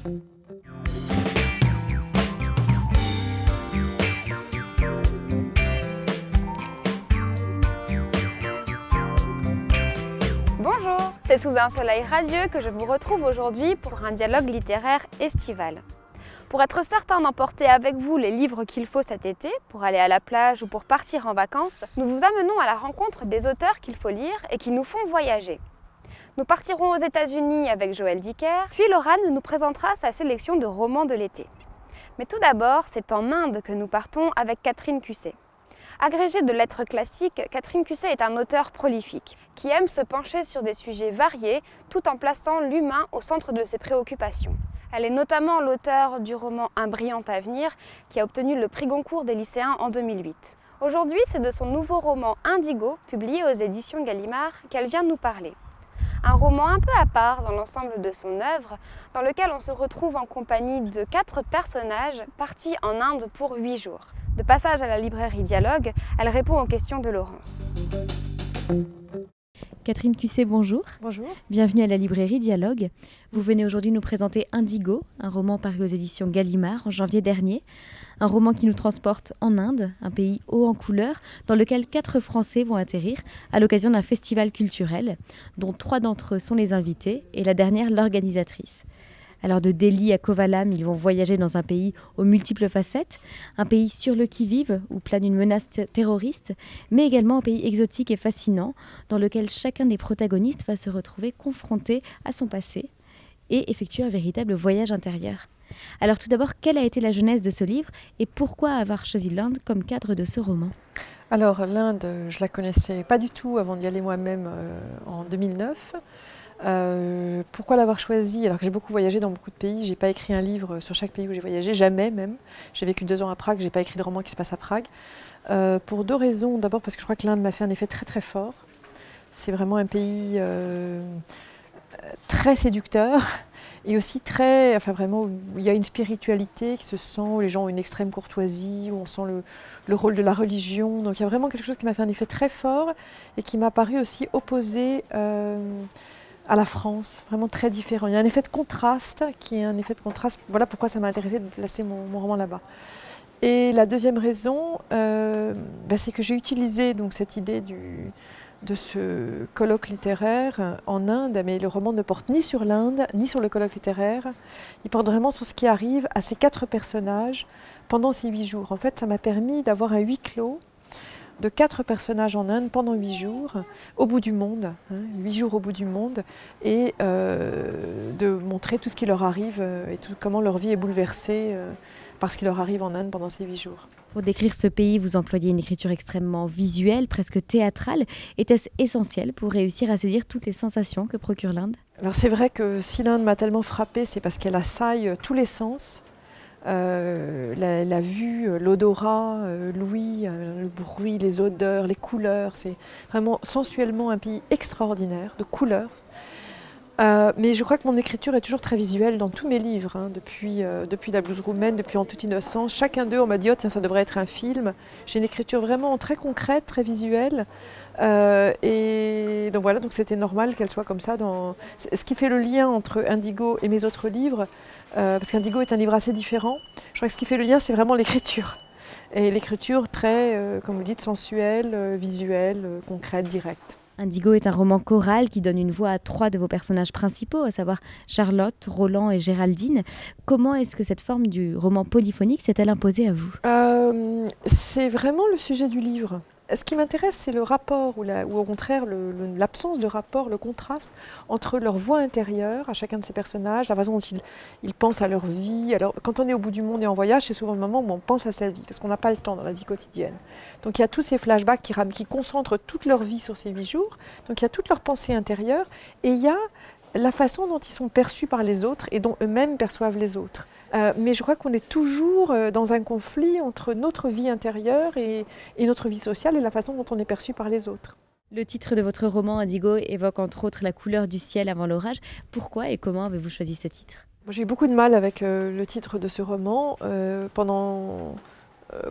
Bonjour, c'est sous un soleil radieux que je vous retrouve aujourd'hui pour un dialogue littéraire estival. Pour être certain d'emporter avec vous les livres qu'il faut cet été, pour aller à la plage ou pour partir en vacances, nous vous amenons à la rencontre des auteurs qu'il faut lire et qui nous font voyager. Nous partirons aux États-Unis avec Joël Dicker, puis Laurane nous présentera sa sélection de romans de l'été. Mais tout d'abord, c'est en Inde que nous partons avec Catherine Cusset. Agrégée de lettres classiques, Catherine Cusset est un auteur prolifique, qui aime se pencher sur des sujets variés tout en plaçant l'humain au centre de ses préoccupations. Elle est notamment l'auteure du roman Un brillant avenir, qui a obtenu le prix Goncourt des lycéens en 2008. Aujourd'hui, c'est de son nouveau roman Indigo, publié aux éditions Gallimard, qu'elle vient nous parler. Un roman un peu à part dans l'ensemble de son œuvre, dans lequel on se retrouve en compagnie de 4 personnages partis en Inde pour 8 jours. De passage à la librairie Dialogue, elle répond aux questions de Laurence. Catherine Cusset, bonjour. Bonjour. Bienvenue à la librairie Dialogue. Vous venez aujourd'hui nous présenter Indigo, un roman paru aux éditions Gallimard en janvier dernier. Un roman qui nous transporte en Inde, un pays haut en couleurs, dans lequel 4 Français vont atterrir à l'occasion d'un festival culturel, dont 3 d'entre eux sont les invités et la dernière l'organisatrice. Alors de Delhi à Kovalam, ils vont voyager dans un pays aux multiples facettes, un pays sur le qui-vive où plane une menace terroriste, mais également un pays exotique et fascinant dans lequel chacun des protagonistes va se retrouver confronté à son passé et effectuer un véritable voyage intérieur. Alors tout d'abord, quelle a été la genèse de ce livre et pourquoi avoir choisi l'Inde comme cadre de ce roman ? Alors l'Inde, je la connaissais pas du tout avant d'y aller moi-même en 2009. Pourquoi l'avoir choisi? Alors que j'ai beaucoup voyagé dans beaucoup de pays, j'ai pas écrit un livre sur chaque pays où j'ai voyagé, jamais même. J'ai vécu 2 ans à Prague, j'ai pas écrit de roman qui se passe à Prague. Pour 2 raisons. D'abord parce que je crois que l'Inde m'a fait un effet très très fort. C'est vraiment un pays très séducteur et aussi très, enfin vraiment, où il y a une spiritualité qui se sent, où les gens ont une extrême courtoisie, où on sent le rôle de la religion. Donc il y a vraiment quelque chose qui m'a fait un effet très fort et qui m'a paru aussi opposé à la France, vraiment très différent. Il y a un effet de contraste qui est un effet de contraste. Voilà pourquoi ça m'a intéressé de placer mon roman là-bas. Et la deuxième raison, c'est que j'ai utilisé donc cette idée de ce colloque littéraire en Inde, mais le roman ne porte ni sur l'Inde, ni sur le colloque littéraire. Il porte vraiment sur ce qui arrive à ces 4 personnages pendant ces 8 jours. En fait, ça m'a permis d'avoir un huis clos de 4 personnages en Inde pendant 8 jours, au bout du monde, 8 jours au bout du monde, et de montrer tout ce qui leur arrive et comment leur vie est bouleversée par ce qui leur arrive en Inde pendant ces 8 jours. Pour décrire ce pays, vous employez une écriture extrêmement visuelle, presque théâtrale. Était-ce essentiel pour réussir à saisir toutes les sensations que procure l'Inde ? Alors c'est vrai que si l'Inde m'a tellement frappée, c'est parce qu'elle assaille tous les sens. La vue, l'odorat, l'ouïe, le bruit, les odeurs, les couleurs. C'est vraiment sensuellement un pays extraordinaire de couleurs. Mais je crois que mon écriture est toujours très visuelle dans tous mes livres, depuis La blouse roumaine, depuis En toute innocence. Chacun d'eux, on m'a dit « Oh tiens, ça devrait être un film ». J'ai une écriture vraiment très concrète, très visuelle. Et donc voilà, donc c'était normal qu'elle soit comme ça. Ce qui fait le lien entre Indigo et mes autres livres, parce qu'Indigo est un livre assez différent, je crois que ce qui fait le lien, c'est vraiment l'écriture. Et l'écriture très, comme vous dites, sensuelle, visuelle, concrète, directe. Indigo est un roman choral qui donne une voix à 3 de vos personnages principaux, à savoir Charlotte, Roland et Géraldine. Comment est-ce que cette forme du roman polyphonique s'est-elle imposée à vous ? C'est vraiment le sujet du livre. Ce qui m'intéresse, c'est le rapport, ou au contraire l'absence de rapport, le contraste entre leur voix intérieure à chacun de ces personnages, la façon dont ils pensent à leur vie. Alors, quand on est au bout du monde et en voyage, c'est souvent le moment où on pense à sa vie, parce qu'on n'a pas le temps dans la vie quotidienne. Donc il y a tous ces flashbacks qui concentrent toute leur vie sur ces 8 jours, donc il y a toute leur pensée intérieure, et il y a la façon dont ils sont perçus par les autres et dont eux-mêmes perçoivent les autres. Mais je crois qu'on est toujours dans un conflit entre notre vie intérieure et notre vie sociale et la façon dont on est perçu par les autres. Le titre de votre roman, Indigo, évoque entre autres la couleur du ciel avant l'orage. Pourquoi et comment avez-vous choisi ce titre ? J'ai eu beaucoup de mal avec le titre de ce roman. Pendant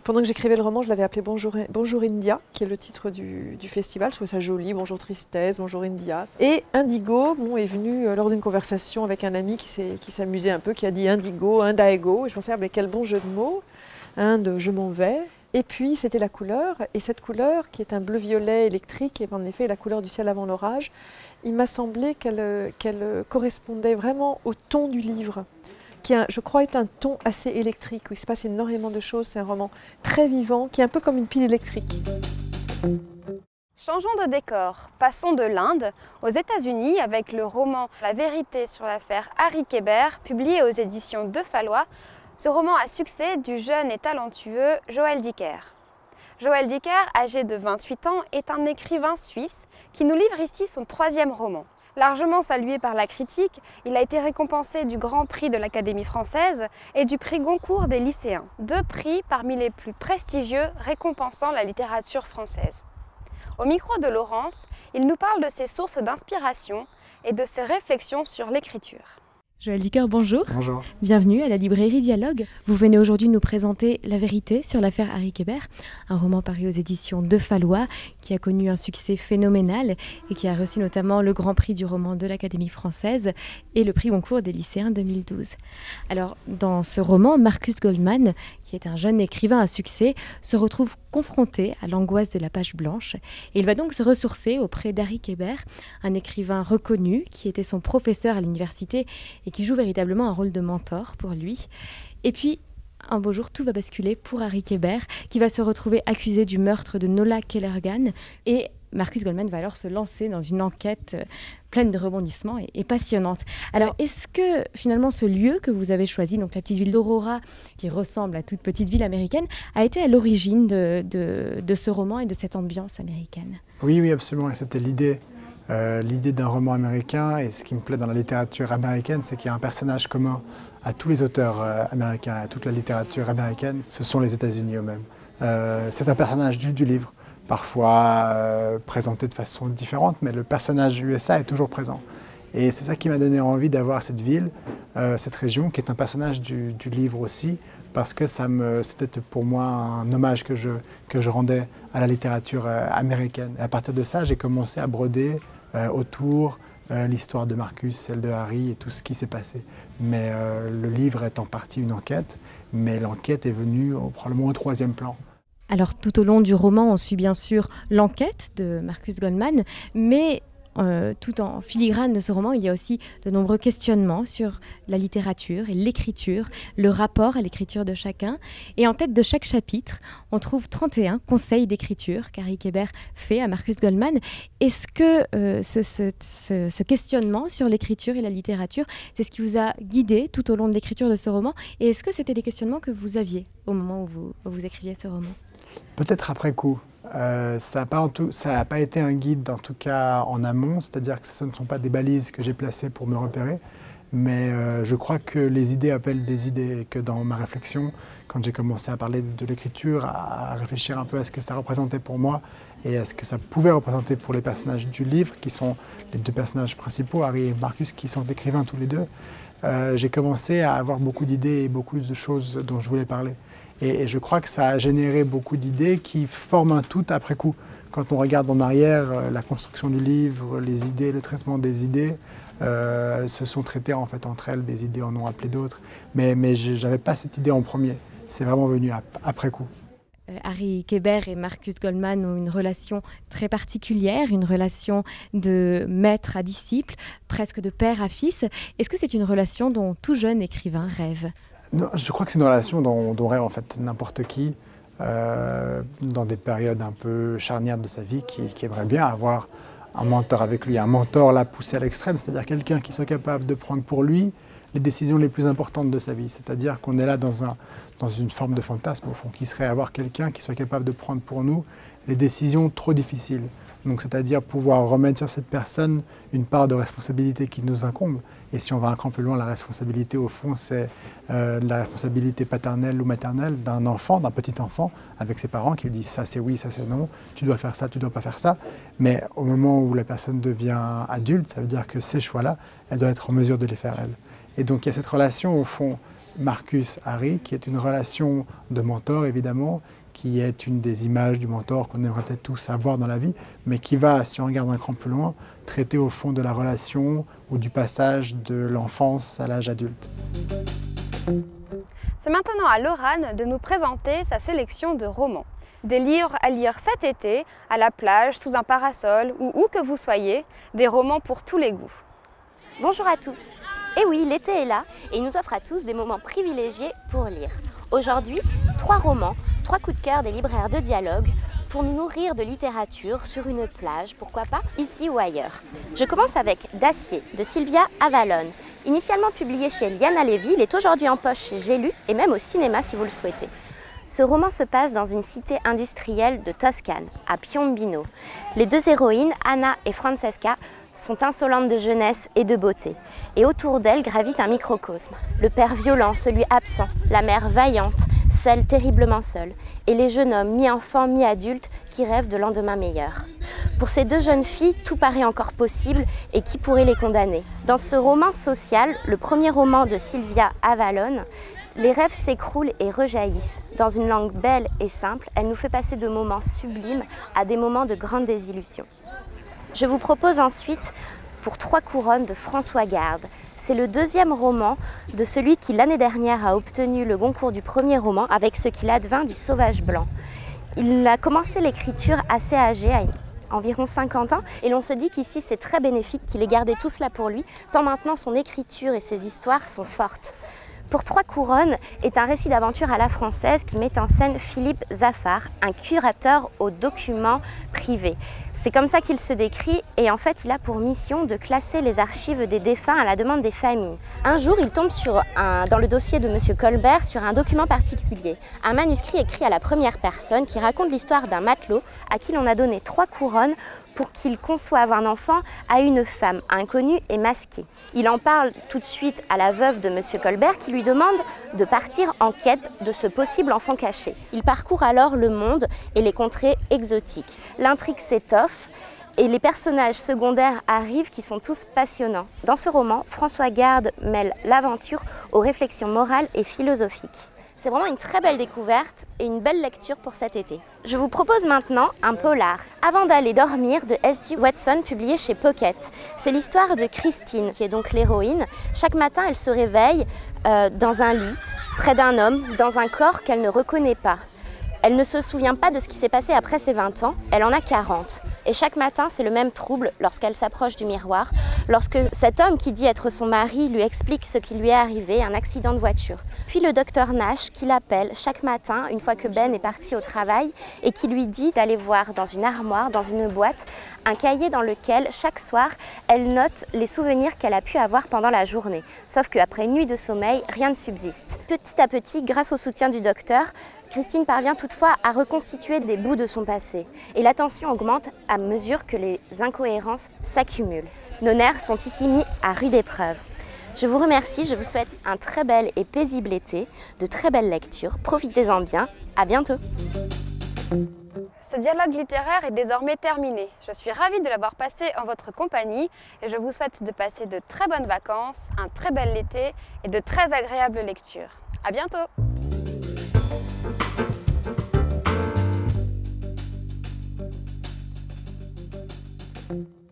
pendant que j'écrivais le roman, je l'avais appelé Bonjour India, qui est le titre du festival. Je trouve ça joli, Bonjour Tristesse, Bonjour India. Et Indigo est venu lors d'une conversation avec un ami qui s'amusait un peu, qui a dit Indigo, Indaego. Et je pensais, ah, mais quel bon jeu de mots, Inde, je m'en vais. Et puis c'était la couleur, et cette couleur qui est un bleu-violet électrique, et en effet la couleur du ciel avant l'orage, il m'a semblé qu'elle correspondait vraiment au ton du livre, qui je crois est un ton assez électrique, où il se passe énormément de choses, c'est un roman très vivant, qui est un peu comme une pile électrique. Changeons de décor, passons de l'Inde aux États-Unis avec le roman La vérité sur l'affaire Harry Kéber, publié aux éditions De Fallois. Ce roman à succès du jeune et talentueux Joël Dicker. Joël Dicker, âgé de 28 ans, est un écrivain suisse qui nous livre ici son 3e roman. Largement salué par la critique, il a été récompensé du Grand Prix de l'Académie française et du Prix Goncourt des lycéens, 2 prix parmi les plus prestigieux récompensant la littérature française. Au micro de Laurence, il nous parle de ses sources d'inspiration et de ses réflexions sur l'écriture. Joël Dicker, bonjour. Bonjour. Bienvenue à la librairie Dialogue. Vous venez aujourd'hui nous présenter La vérité sur l'affaire Harry Kéber, un roman paru aux éditions De Fallois qui a connu un succès phénoménal et qui a reçu notamment le Grand Prix du roman de l'Académie française et le Prix Goncourt des lycéens 2012. Alors, dans ce roman, Marcus Goldman, qui est un jeune écrivain à succès, se retrouve confronté à l'angoisse de la page blanche et il va donc se ressourcer auprès d'Harry Kéber, un écrivain reconnu qui était son professeur à l'université et qui joue véritablement un rôle de mentor pour lui. Et puis, un beau jour, tout va basculer pour Harry Kéber, qui va se retrouver accusé du meurtre de Nola Kellergan. Et Marcus Goldman va alors se lancer dans une enquête pleine de rebondissements et passionnante. Alors, est-ce que finalement ce lieu que vous avez choisi, donc la petite ville d'Aurora, qui ressemble à toute petite ville américaine, a été à l'origine de ce roman et de cette ambiance américaine? Oui, absolument. Et c'était l'idée. L'idée d'un roman américain, et ce qui me plaît dans la littérature américaine, c'est qu'il y a un personnage commun à tous les auteurs américains, à toute la littérature américaine, ce sont les États-Unis eux-mêmes. C'est un personnage du livre, parfois présenté de façon différente, mais le personnage USA est toujours présent. Et c'est ça qui m'a donné envie d'avoir cette ville, cette région, qui est un personnage du livre aussi, parce que c'était pour moi un hommage que je rendais à la littérature américaine. Et à partir de ça, j'ai commencé à broder autour l'histoire de Marcus, celle de Harry et tout ce qui s'est passé. Mais le livre est en partie une enquête, mais l'enquête est venue probablement au 3e plan. Alors tout au long du roman, on suit bien sûr l'enquête de Marcus Goldman, mais tout en filigrane de ce roman, il y a aussi de nombreux questionnements sur la littérature et l'écriture, le rapport à l'écriture de chacun. Et en tête de chaque chapitre, on trouve 31 conseils d'écriture qu'Harry Kéber fait à Marcus Goldman. Est-ce que ce questionnement sur l'écriture et la littérature, c'est ce qui vous a guidé tout au long de l'écriture de ce roman? Et est-ce que c'était des questionnements que vous aviez au moment où vous écriviez ce roman? Peut-être après coup. Ça n'a pas été un guide, en tout cas en amont, c'est-à-dire que ce ne sont pas des balises que j'ai placées pour me repérer, mais je crois que les idées appellent des idées, et que dans ma réflexion, quand j'ai commencé à parler de l'écriture, à réfléchir un peu à ce que ça représentait pour moi et à ce que ça pouvait représenter pour les personnages du livre, qui sont les 2 personnages principaux, Harry et Marcus, qui sont écrivains tous les 2, j'ai commencé à avoir beaucoup d'idées et beaucoup de choses dont je voulais parler. Et je crois que ça a généré beaucoup d'idées qui forment un tout après coup. Quand on regarde en arrière, la construction du livre, les idées, le traitement des idées, se sont traitées en fait entre elles, des idées en ont appelé d'autres. Mais je n'avais pas cette idée en premier, c'est vraiment venu après coup. Harry Kéber et Marcus Goldman ont une relation très particulière, une relation de maître à disciple, presque de père à fils. Est-ce que c'est une relation dont tout jeune écrivain rêve ? Non, je crois que c'est une relation dont rêve en fait n'importe qui, dans des périodes un peu charnières de sa vie, qui aimerait bien avoir un mentor avec lui. Un mentor là poussé à l'extrême, c'est-à-dire quelqu'un qui soit capable de prendre pour lui les décisions les plus importantes de sa vie. C'est-à-dire qu'on est là dans une forme de fantasme, au fond, qui serait avoir quelqu'un qui soit capable de prendre pour nous les décisions trop difficiles. Donc, c'est-à-dire pouvoir remettre sur cette personne une part de responsabilité qui nous incombe. Et si on va un cran plus loin, la responsabilité, au fond, c'est la responsabilité paternelle ou maternelle d'un enfant, d'un petit enfant, avec ses parents qui lui disent ça c'est oui, ça c'est non, tu dois faire ça, tu dois pas faire ça. Mais au moment où la personne devient adulte, ça veut dire que ces choix-là, elle doit être en mesure de les faire elle. Et donc il y a cette relation, au fond, Marcus Harry, qui est une relation de mentor évidemment, qui est une des images du mentor qu'on aimerait peut-être tous avoir dans la vie, mais qui va, si on regarde un cran plus loin, traiter au fond de la relation ou du passage de l'enfance à l'âge adulte. C'est maintenant à Laurane de nous présenter sa sélection de romans. Des livres à lire cet été, à la plage, sous un parasol ou où que vous soyez, des romans pour tous les goûts. Bonjour à tous. Et oui, l'été est là et il nous offre à tous des moments privilégiés pour lire. Aujourd'hui, 3 romans, 3 coups de cœur des libraires de dialogue pour nous nourrir de littérature sur une plage, pourquoi pas, ici ou ailleurs. Je commence avec Dacier de Sylvia Avalon. Initialement publié chez Liana Levy, il est aujourd'hui en poche chez J'ai lu et même au cinéma si vous le souhaitez. Ce roman se passe dans une cité industrielle de Toscane, à Piombino. Les 2 héroïnes, Anna et Francesca, sont insolentes de jeunesse et de beauté. Et autour d'elles gravite un microcosme. Le père violent, celui absent, la mère vaillante, celle terriblement seule, et les jeunes hommes, mi-enfants, mi-adultes, qui rêvent de lendemains meilleurs. Pour ces 2 jeunes filles, tout paraît encore possible, et qui pourrait les condamner? Dans ce roman social, le premier roman de Sylvia Avalon, les rêves s'écroulent et rejaillissent. Dans une langue belle et simple, elle nous fait passer de moments sublimes à des moments de grande désillusion. Je vous propose ensuite Pour 3 couronnes de François Garde. C'est le 2e roman de celui qui l'année dernière a obtenu le Goncourt du premier roman avec ce qu'il advint du Sauvage blanc. Il a commencé l'écriture assez âgé, à environ 50 ans, et l'on se dit qu'ici c'est très bénéfique qu'il ait gardé tout cela pour lui, tant maintenant son écriture et ses histoires sont fortes. Pour 3 couronnes est un récit d'aventure à la française qui met en scène Philippe Zaffar, un curateur aux documents privés. C'est comme ça qu'il se décrit et en fait il a pour mission de classer les archives des défunts à la demande des familles. Un jour il tombe dans le dossier de M. Colbert sur un document particulier, un manuscrit écrit à la première personne qui raconte l'histoire d'un matelot à qui l'on a donné 3 couronnes pour qu'il conçoive un enfant à une femme inconnue et masquée. Il en parle tout de suite à la veuve de M. Colbert qui lui demande de partir en quête de ce possible enfant caché. Il parcourt alors le monde et les contrées exotiques. L'intrigue s'étoffe et les personnages secondaires arrivent qui sont tous passionnants. Dans ce roman, François Garde mêle l'aventure aux réflexions morales et philosophiques. C'est vraiment une très belle découverte et une belle lecture pour cet été. Je vous propose maintenant un polar, Avant d'aller dormir de S.G. Watson, publié chez Pocket. C'est l'histoire de Christine, qui est donc l'héroïne. Chaque matin, elle se réveille dans un lit, près d'un homme, dans un corps qu'elle ne reconnaît pas. Elle ne se souvient pas de ce qui s'est passé après ses 20 ans, elle en a 40. Et chaque matin, c'est le même trouble lorsqu'elle s'approche du miroir, lorsque cet homme qui dit être son mari lui explique ce qui lui est arrivé, un accident de voiture. Puis le docteur Nash qui l'appelle chaque matin, une fois que Ben est parti au travail, et qui lui dit d'aller voir dans une armoire, dans une boîte, un cahier dans lequel, chaque soir, elle note les souvenirs qu'elle a pu avoir pendant la journée. Sauf qu'après une nuit de sommeil, rien ne subsiste. Petit à petit, grâce au soutien du docteur, Christine parvient toutefois à reconstituer des bouts de son passé. Et la tension augmente à mesure que les incohérences s'accumulent. Nos nerfs sont ici mis à rude épreuve. Je vous remercie, je vous souhaite un très bel et paisible été, de très belles lectures. Profitez-en bien, à bientôt. Ce dialogue littéraire est désormais terminé. Je suis ravie de l'avoir passé en votre compagnie et je vous souhaite de passer de très bonnes vacances, un très bel été et de très agréables lectures. À bientôt! Thank you.